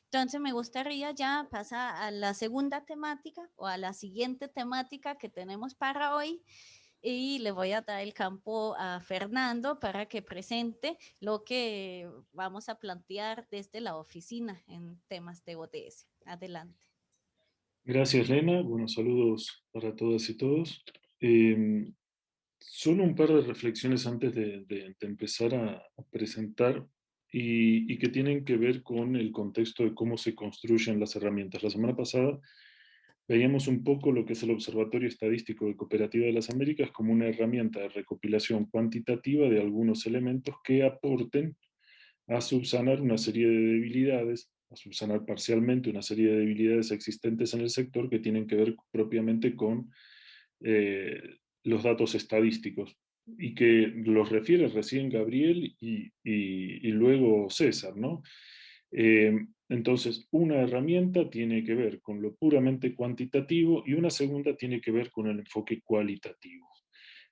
Entonces me gustaría ya pasar a la segunda temática o a la siguiente temática que tenemos para hoy y le voy a dar el campo a Fernando para que presente lo que vamos a plantear desde la oficina en temas de ODS. Adelante. Gracias, Lena. Buenos saludos para todas y todos. Eh, Solo un par de reflexiones antes de empezar a presentar y que tienen que ver con el contexto de cómo se construyen las herramientas. La semana pasada veíamos un poco lo que es el Observatorio Estadístico de Cooperativa de las Américas como una herramienta de recopilación cuantitativa de algunos elementos que aporten a subsanar una serie de debilidades, a subsanar parcialmente una serie de debilidades existentes en el sector que tienen que ver propiamente con eh, los datos estadísticos y que los refiere recién Gabriel y luego César, ¿no? Entonces, una herramienta tiene que ver con lo puramente cuantitativo y una segunda tiene que ver con el enfoque cualitativo.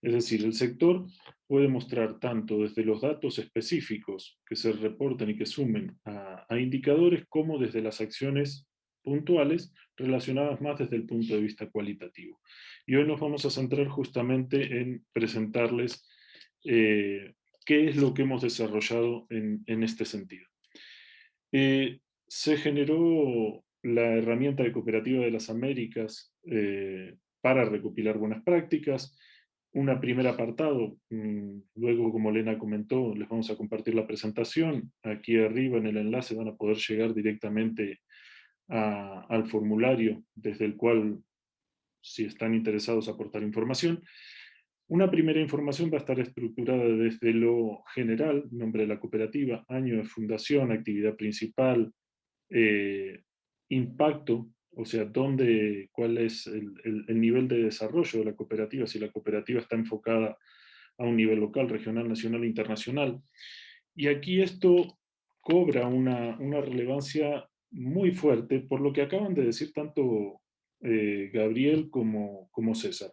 Es decir, el sector puede mostrar tanto desde los datos específicos que se reportan y que sumen a indicadores como desde las acciones puntuales relacionadas más desde el punto de vista cualitativo. Y hoy nos vamos a centrar justamente en presentarles qué es lo que hemos desarrollado en este sentido. Se generó la herramienta de Cooperativa de las Américas para recopilar buenas prácticas. Un primer apartado, luego como Lena comentó, les vamos a compartir la presentación. Aquí arriba en el enlace van a poder llegar directamente al formulario desde el cual, si están interesados, aportar información. Una primera información va a estar estructurada desde lo general, nombre de la cooperativa, año de fundación, actividad principal, eh, impacto, o sea, cuál es el nivel de desarrollo de la cooperativa, si la cooperativa está enfocada a un nivel local, regional, nacional e internacional. Y aquí esto cobra una relevancia muy fuerte por lo que acaban de decir tanto Gabriel como César.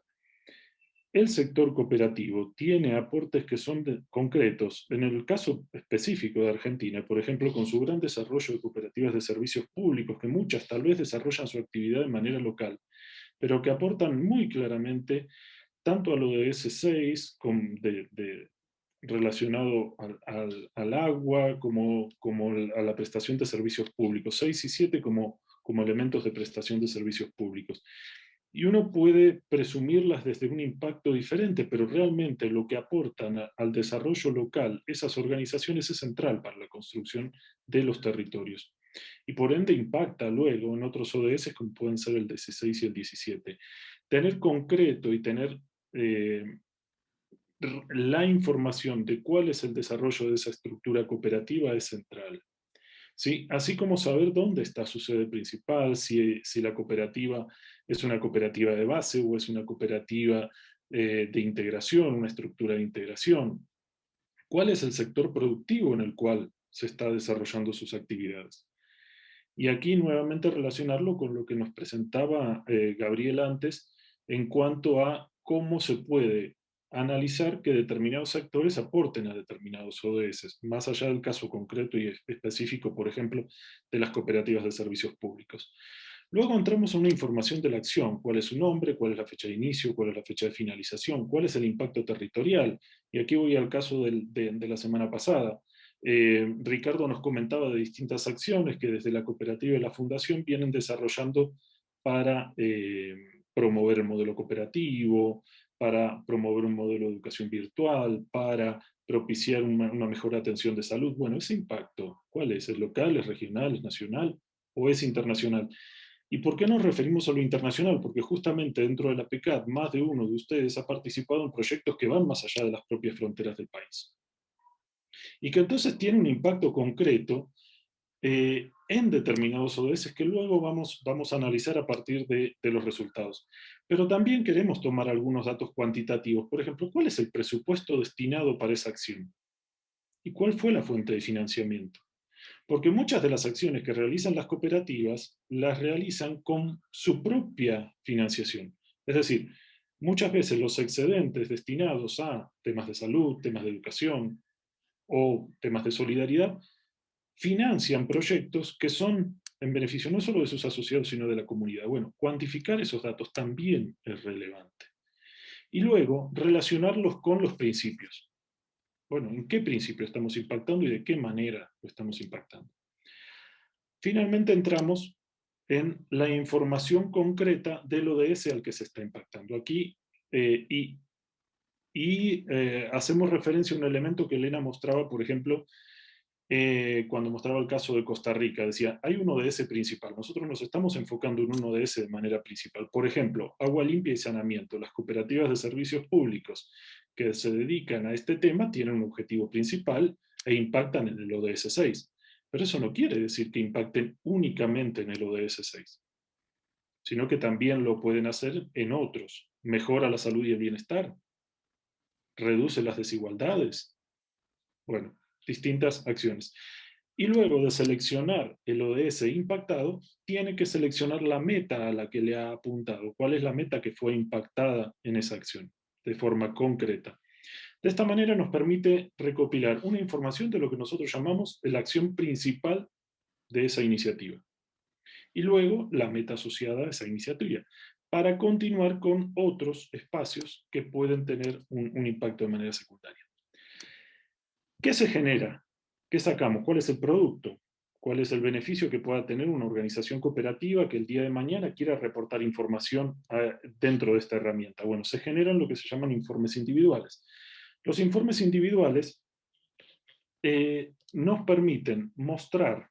El sector cooperativo tiene aportes que son concretos. En el caso específico de Argentina, por ejemplo, con su gran desarrollo de cooperativas de servicios públicos, que muchas tal vez desarrollan su actividad de manera local, pero que aportan muy claramente tanto a lo de S6, relacionado al agua, como a la prestación de servicios públicos, 6 y 7 como elementos de prestación de servicios públicos. Y uno puede presumirlas desde un impacto diferente, pero realmente lo que aportan al desarrollo local esas organizaciones es central para la construcción de los territorios. Y por ende impacta luego en otros ODS como pueden ser el 16 y el 17. Tener concreto y tener eh, la información de cuál es el desarrollo de esa estructura cooperativa es central. ¿Sí? Así como saber dónde está su sede principal, si la cooperativa es una cooperativa de base o es una cooperativa de integración, una estructura de integración. ¿Cuál es el sector productivo en el cual se está desarrollando sus actividades? Y aquí nuevamente relacionarlo con lo que nos presentaba Gabriel antes en cuanto a cómo se puede analizar que determinados sectores aporten a determinados ODS, más allá del caso concreto y específico, por ejemplo, de las cooperativas de servicios públicos. Luego entramos a una información de la acción, cuál es su nombre, cuál es la fecha de inicio, cuál es la fecha de finalización, cuál es el impacto territorial. Y aquí voy al caso de la semana pasada. Ricardo nos comentaba de distintas acciones que desde la cooperativa y la fundación vienen desarrollando para promover el modelo cooperativo, para promover un modelo de educación virtual, para propiciar una mejor atención de salud. Bueno, ese impacto, ¿cuál es? ¿Es local, es regional, es nacional o es internacional? ¿Y por qué nos referimos a lo internacional? Porque justamente dentro de la PECAT, más de uno de ustedes ha participado en proyectos que van más allá de las propias fronteras del país y que entonces tiene un impacto concreto en determinados ODS que luego vamos a analizar a partir de los resultados. Pero también queremos tomar algunos datos cuantitativos. Por ejemplo, ¿cuál es el presupuesto destinado para esa acción? ¿Y cuál fue la fuente de financiamiento? Porque muchas de las acciones que realizan las cooperativas las realizan con su propia financiación. Es decir, muchas veces los excedentes destinados a temas de salud, temas de educación o temas de solidaridad financian proyectos que son en beneficio no solo de sus asociados, sino de la comunidad. Bueno, cuantificar esos datos también es relevante. Y luego, relacionarlos con los principios. Bueno, ¿en qué principio estamos impactando y de qué manera lo estamos impactando? Finalmente entramos en la información concreta del ODS al que se está impactando. Aquí, hacemos referencia a un elemento que Elena mostraba, por ejemplo, cuando mostraba el caso de Costa Rica. Decía, hay un ODS principal. Nosotros nos estamos enfocando en un ODS de manera principal. Por ejemplo, agua limpia y saneamiento. Las cooperativas de servicios públicos que se dedican a este tema tienen un objetivo principal e impactan en el ODS 6. Pero eso no quiere decir que impacten únicamente en el ODS 6, sino que también lo pueden hacer en otros. Mejora la salud y el bienestar, reduce las desigualdades. Bueno, distintas acciones. Y luego de seleccionar el ODS impactado, tiene que seleccionar la meta a la que le ha apuntado. ¿Cuál es la meta que fue impactada en esa acción? De forma concreta. De esta manera nos permite recopilar una información de lo que nosotros llamamos la acción principal de esa iniciativa. Y luego la meta asociada a esa iniciativa, para continuar con otros espacios que pueden tener un impacto de manera secundaria. ¿Qué se genera? ¿Qué sacamos? ¿Cuál es el producto? ¿Cuál es el beneficio que pueda tener una organización cooperativa que el día de mañana quiera reportar información dentro de esta herramienta? Bueno, se generan lo que se llaman informes individuales. Los informes individuales nos permiten mostrar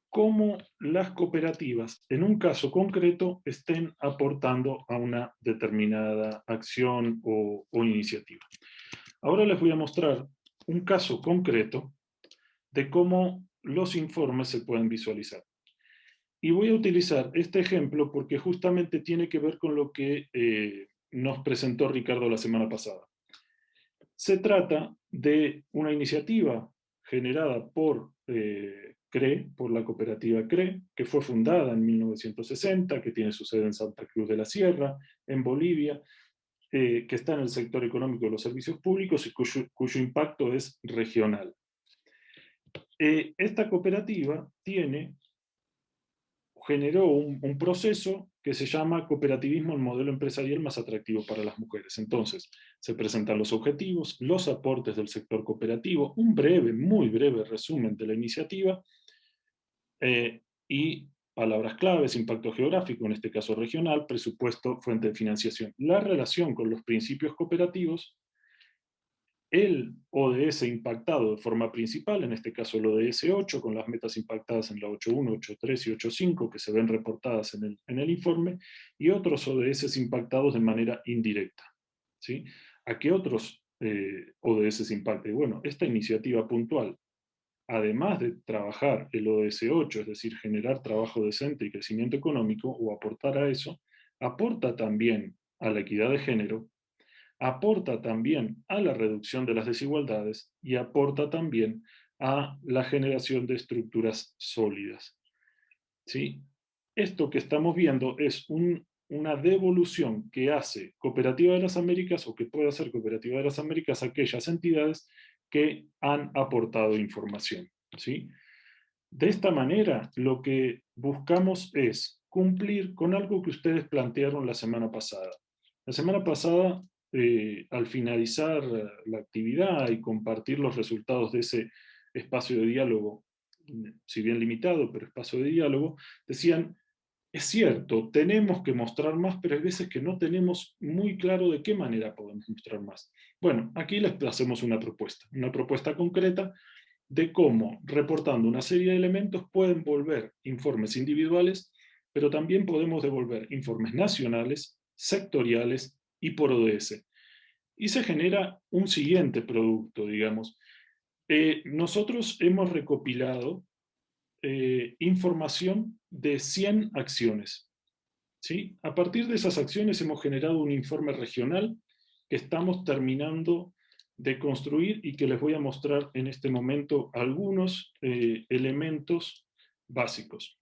cómo las cooperativas, en un caso concreto, estén aportando a una determinada acción o iniciativa. Ahora les voy a mostrar un caso concreto de cómo los informes se pueden visualizar. Y voy a utilizar este ejemplo porque justamente tiene que ver con lo que nos presentó Ricardo la semana pasada. Se trata de una iniciativa generada por CRE, por la cooperativa CRE, que fue fundada en 1960, que tiene su sede en Santa Cruz de la Sierra, en Bolivia, que está en el sector económico de los servicios públicos y cuyo impacto es regional. Esta cooperativa generó un proceso que se llama cooperativismo, el modelo empresarial más atractivo para las mujeres. Entonces, se presentan los objetivos, los aportes del sector cooperativo, un breve, muy breve resumen de la iniciativa, y palabras claves: impacto geográfico, en este caso regional, presupuesto, fuente de financiación. La relación con los principios cooperativos, el ODS impactado de forma principal, en este caso el ODS 8, con las metas impactadas en la 8.1, 8.3 y 8.5, que se ven reportadas en el informe, y otros ODS impactados de manera indirecta. ¿Sí? ¿A qué otros ODS impacta? Bueno, esta iniciativa puntual, además de trabajar el ODS 8, es decir, generar trabajo decente y crecimiento económico, o aportar a eso, aporta también a la equidad de género, aporta también a la reducción de las desigualdades y aporta también a la generación de estructuras sólidas. ¿Sí? Esto que estamos viendo es una devolución que hace Cooperativa de las Américas, o que puede hacer Cooperativa de las Américas, a aquellas entidades que han aportado información. ¿Sí? De esta manera, lo que buscamos es cumplir con algo que ustedes plantearon la semana pasada. La semana pasada, al finalizar la actividad y compartir los resultados de ese espacio de diálogo, si bien limitado, pero espacio de diálogo, decían, es cierto, tenemos que mostrar más, pero hay veces que no tenemos muy claro de qué manera podemos mostrar más. Bueno, aquí les hacemos una propuesta concreta de cómo, reportando una serie de elementos, pueden volver informes individuales, pero también podemos devolver informes nacionales, sectoriales y por ODS. Y se genera un siguiente producto, digamos. Nosotros hemos recopilado información de 100 acciones. ¿Sí? A partir de esas acciones hemos generado un informe regional que estamos terminando de construir y que les voy a mostrar en este momento algunos elementos básicos.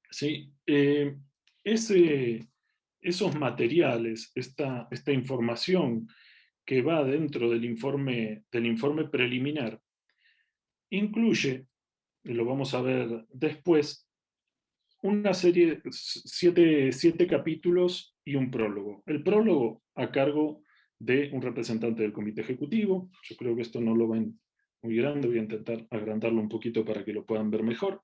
¿Sí? Esos materiales, esta información que va dentro del informe preliminar, incluye y lo vamos a ver después, una serie, siete capítulos y un prólogo. El prólogo a cargo de un representante del comité ejecutivo. Yo creo que esto no lo ven muy grande, voy a intentar agrandarlo un poquito para que lo puedan ver mejor.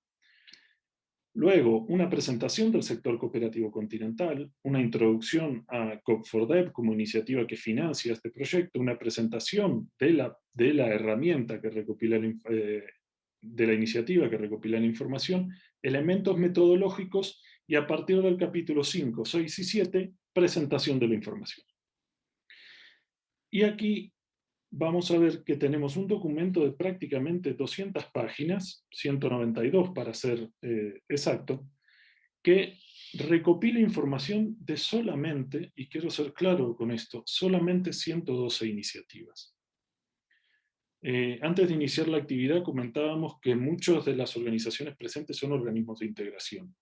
Luego, una presentación del sector cooperativo continental, una introducción a COP4Dev como iniciativa que financia este proyecto, una presentación de la herramienta que recopila de la iniciativa que recopila la información, elementos metodológicos y a partir del capítulo 5, 6 y 7, presentación de la información. Y aquí vamos a ver que tenemos un documento de prácticamente 200 páginas, 192 para ser exacto, que recopila información de solamente, y quiero ser claro con esto, solamente 112 iniciativas. Antes de iniciar la actividad comentábamos que muchas de las organizaciones presentes son organismos de integración.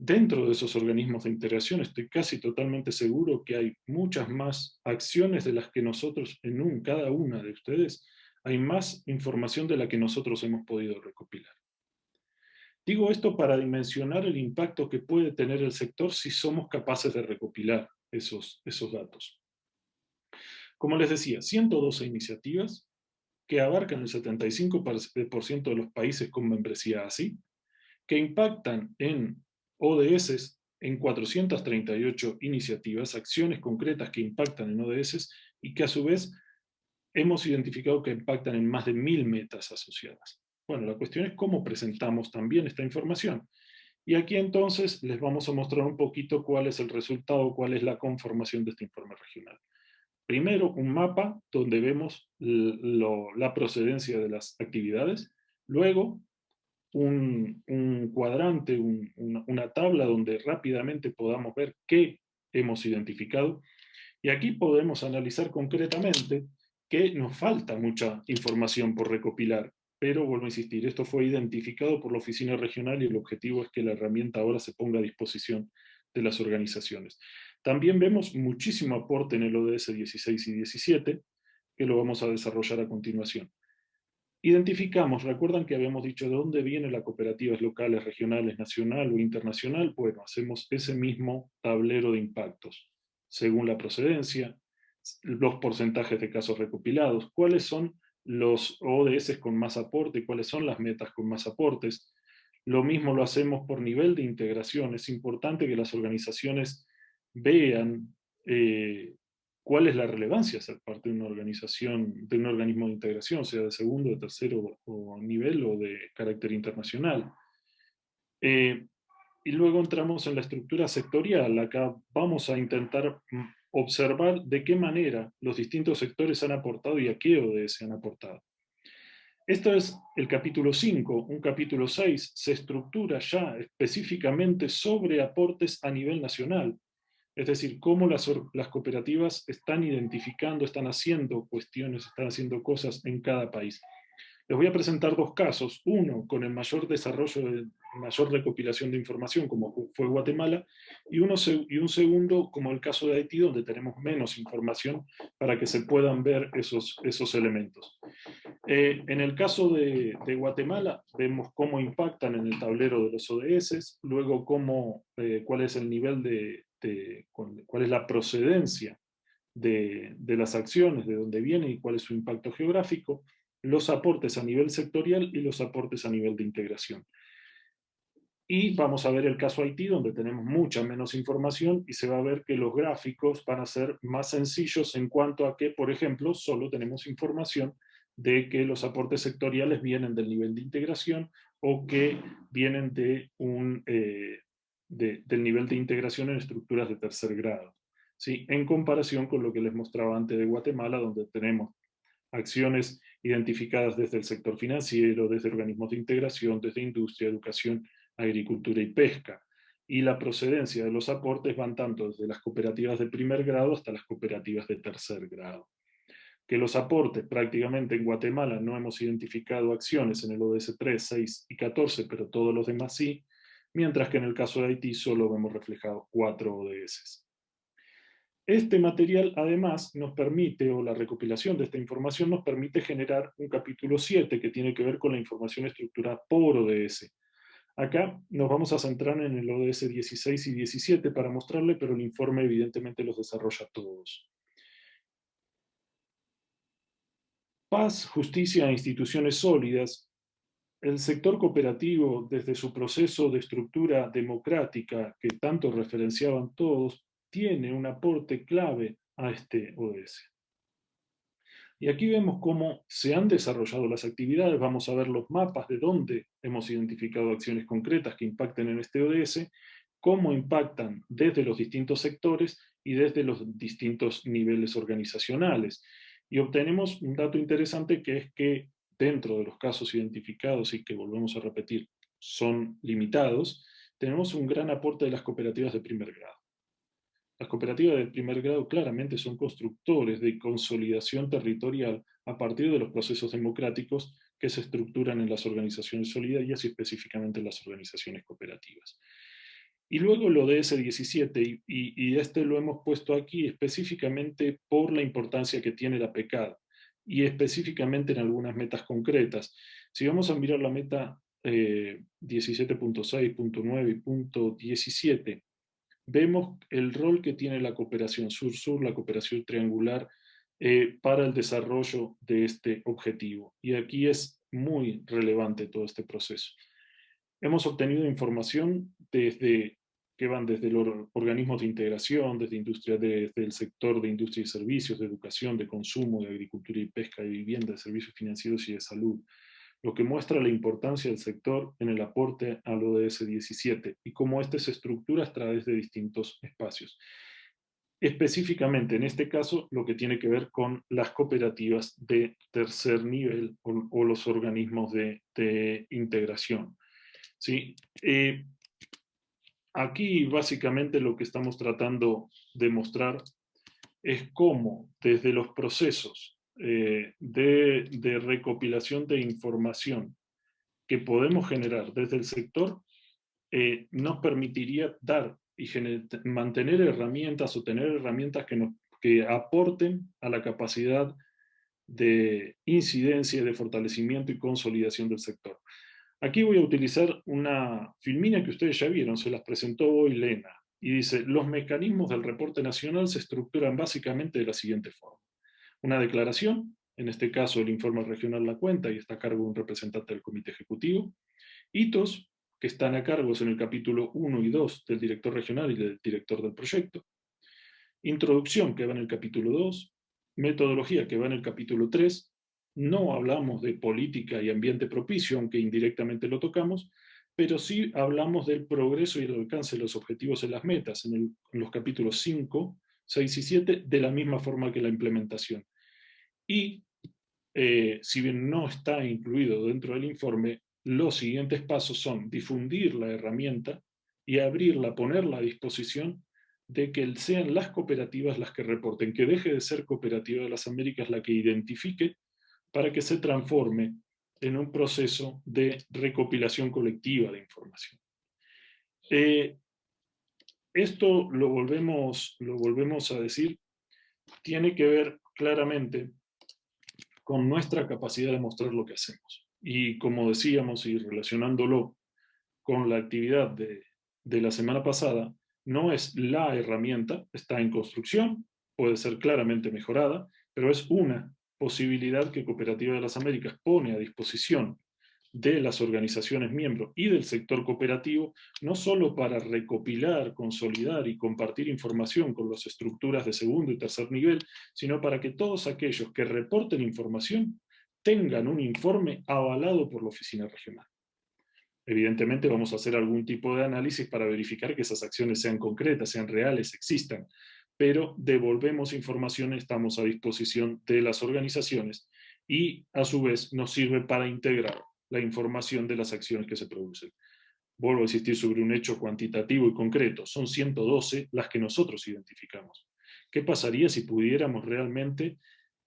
Dentro de esos organismos de integración estoy casi totalmente seguro que hay muchas más acciones de las que nosotros, cada una de ustedes, hay más información de la que nosotros hemos podido recopilar. Digo esto para dimensionar el impacto que puede tener el sector si somos capaces de recopilar esos datos. Como les decía, 112 iniciativas que abarcan el 75% de los países con membresía ASI, que impactan en ODS en 438 iniciativas, acciones concretas que impactan en ODS y que a su vez hemos identificado que impactan en más de 1000 metas asociadas. Bueno, la cuestión es cómo presentamos también esta información. Y aquí entonces les vamos a mostrar un poquito cuál es el resultado, cuál es la conformación de este informe regional. Primero, un mapa donde vemos la procedencia de las actividades. Luego, un cuadrante, una tabla donde rápidamente podamos ver qué hemos identificado. Y aquí podemos analizar concretamente que nos falta mucha información por recopilar. Pero vuelvo a insistir, esto fue identificado por la oficina regional y el objetivo es que la herramienta ahora se ponga a disposición de las organizaciones. También vemos muchísimo aporte en el ODS 16 y 17, que lo vamos a desarrollar a continuación. Identificamos, recuerdan que habíamos dicho de dónde vienen las cooperativas locales, regionales, nacional o internacional. Bueno, hacemos ese mismo tablero de impactos, según la procedencia, los porcentajes de casos recopilados, cuáles son los ODS con más aporte, cuáles son las metas con más aportes. Lo mismo lo hacemos por nivel de integración. Es importante que las organizaciones vean cuál es la relevancia de ser parte de una organización, de un organismo de integración, sea de segundo, de tercero o nivel o de carácter internacional. Y luego entramos en la estructura sectorial. Acá vamos a intentar observar de qué manera los distintos sectores han aportado y a qué ODS han aportado. Esto es el capítulo 5. Un capítulo 6 se estructura ya específicamente sobre aportes a nivel nacional. Es decir, cómo las cooperativas están identificando, están haciendo cuestiones, están haciendo cosas en cada país. Les voy a presentar dos casos, uno con el mayor desarrollo, mayor recopilación de información, como fue Guatemala, y un segundo como el caso de Haití, donde tenemos menos información para que se puedan ver esos elementos. En el caso de Guatemala, vemos cómo impactan en el tablero de los ODS, luego cuál es el nivel cuál es la procedencia de las acciones, de dónde vienen y cuál es su impacto geográfico, los aportes a nivel sectorial y los aportes a nivel de integración. Y vamos a ver el caso Haití, donde tenemos mucha menos información y se va a ver que los gráficos van a ser más sencillos en cuanto a que, por ejemplo, solo tenemos información de que los aportes sectoriales vienen del nivel de integración o que vienen del nivel de integración en estructuras de tercer grado, ¿sí? En comparación con lo que les mostraba antes de Guatemala, donde tenemos acciones identificadas desde el sector financiero, desde organismos de integración, desde industria, educación, agricultura y pesca. Y la procedencia de los aportes van tanto desde las cooperativas de primer grado hasta las cooperativas de tercer grado. Que los aportes prácticamente en Guatemala no hemos identificado acciones en el ODS 3, 6 y 14, pero todos los demás sí, mientras que en el caso de Haití solo vemos reflejados 4 ODS. Este material además nos permite, o la recopilación de esta información nos permite generar un capítulo 7 que tiene que ver con la información estructurada por ODS. Acá nos vamos a centrar en el ODS 16 y 17 para mostrarle, pero el informe evidentemente los desarrolla todos. Paz, justicia e instituciones sólidas. El sector cooperativo, desde su proceso de estructura democrática que tanto referenciaban todos, tiene un aporte clave a este ODS. Y aquí vemos cómo se han desarrollado las actividades, vamos a ver los mapas de dónde hemos identificado acciones concretas que impacten en este ODS, cómo impactan desde los distintos sectores y desde los distintos niveles organizacionales. Y obtenemos un dato interesante que es que dentro de los casos identificados y que volvemos a repetir son limitados, tenemos un gran aporte de las cooperativas de primer grado. Las cooperativas de primer grado claramente son constructores de consolidación territorial a partir de los procesos democráticos que se estructuran en las organizaciones solidarias y específicamente en las organizaciones cooperativas. Y luego lo de ese 17, y este lo hemos puesto aquí específicamente por la importancia que tiene la PECAD, y específicamente en algunas metas concretas. Si vamos a mirar la meta 17.6.9 y punto 17, vemos el rol que tiene la cooperación sur-sur, la cooperación triangular, para el desarrollo de este objetivo. Y aquí es muy relevante todo este proceso. Hemos obtenido información que van desde los organismos de integración, desde el sector de industria y servicios, de educación, de consumo, de agricultura y pesca, de vivienda, de servicios financieros y de salud, lo que muestra la importancia del sector en el aporte al ODS 17 y cómo éste se estructura a través de distintos espacios. Específicamente, en este caso, lo que tiene que ver con las cooperativas de tercer nivel o los organismos de integración. ¿Sí? Aquí básicamente lo que estamos tratando de mostrar es cómo desde los procesos de recopilación de información que podemos generar desde el sector nos permitiría dar y mantener herramientas o tener herramientas que aporten a la capacidad de incidencia, de fortalecimiento y consolidación del sector. Aquí voy a utilizar una filmina que ustedes ya vieron, se las presentó hoy Lena, y dice, los mecanismos del reporte nacional se estructuran básicamente de la siguiente forma. Una declaración, en este caso el informe regional la cuenta y está a cargo de un representante del comité ejecutivo, hitos que están a cargo en el capítulo 1 y 2 del director regional y del director del proyecto, introducción que va en el capítulo 2, metodología que va en el capítulo 3, no hablamos de política y ambiente propicio, aunque indirectamente lo tocamos, pero sí hablamos del progreso y el alcance de los objetivos en las metas, en los capítulos 5, 6 y 7, de la misma forma que la implementación. Y si bien no está incluido dentro del informe, los siguientes pasos son difundir la herramienta y abrirla, ponerla a disposición de que sean las cooperativas las que reporten, que deje de ser Cooperativa de las Américas la que identifique para que se transforme en un proceso de recopilación colectiva de información. Esto lo volvemos a decir, tiene que ver claramente con nuestra capacidad de mostrar lo que hacemos. Y como decíamos, y relacionándolo con la actividad de la semana pasada, no es la herramienta, está en construcción, puede ser claramente mejorada, pero es una posibilidad que Cooperativa de las Américas pone a disposición de las organizaciones miembros y del sector cooperativo, no solo para recopilar, consolidar y compartir información con las estructuras de segundo y tercer nivel, sino para que todos aquellos que reporten información tengan un informe avalado por la oficina regional. Evidentemente vamos a hacer algún tipo de análisis para verificar que esas acciones sean concretas, sean reales, existan, pero devolvemos información, estamos a disposición de las organizaciones y a su vez nos sirve para integrar la información de las acciones que se producen. Vuelvo a insistir sobre un hecho cuantitativo y concreto. Son 112 las que nosotros identificamos. ¿Qué pasaría si pudiéramos realmente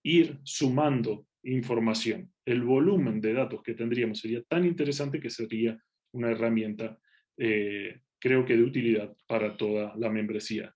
ir sumando información? El volumen de datos que tendríamos sería tan interesante que sería una herramienta, creo que de utilidad para toda la membresía.